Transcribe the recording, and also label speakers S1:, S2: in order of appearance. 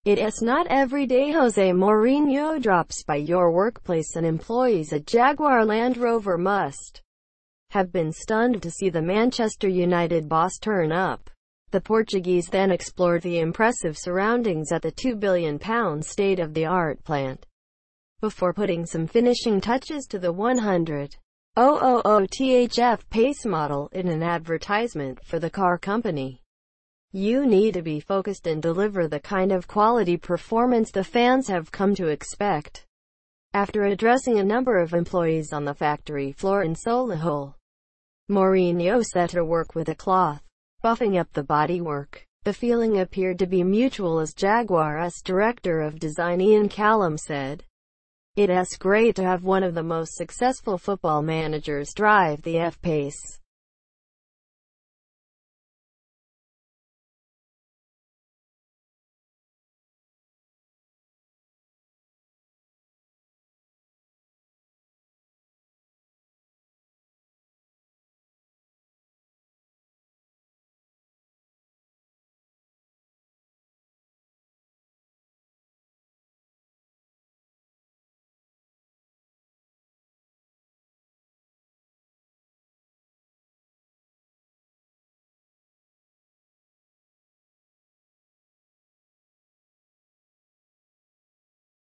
S1: It's not every day Jose Mourinho drops by your workplace, and employees at Jaguar Land Rover must have been stunned to see the Manchester United boss turn up. The Portuguese then explored the impressive surroundings at the £2 billion state-of-the-art plant, before putting some finishing touches to the 100,000 THF pace model in an advertisement for the car company. You need to be focused and deliver the kind of quality performance the fans have come to expect. After addressing a number of employees on the factory floor in Solihull, Mourinho set to work with a cloth, buffing up the bodywork. The feeling appeared to be mutual, as Jaguar's director of design Ian Callum said. "It's great to have one of the most successful football managers drive the F-Pace.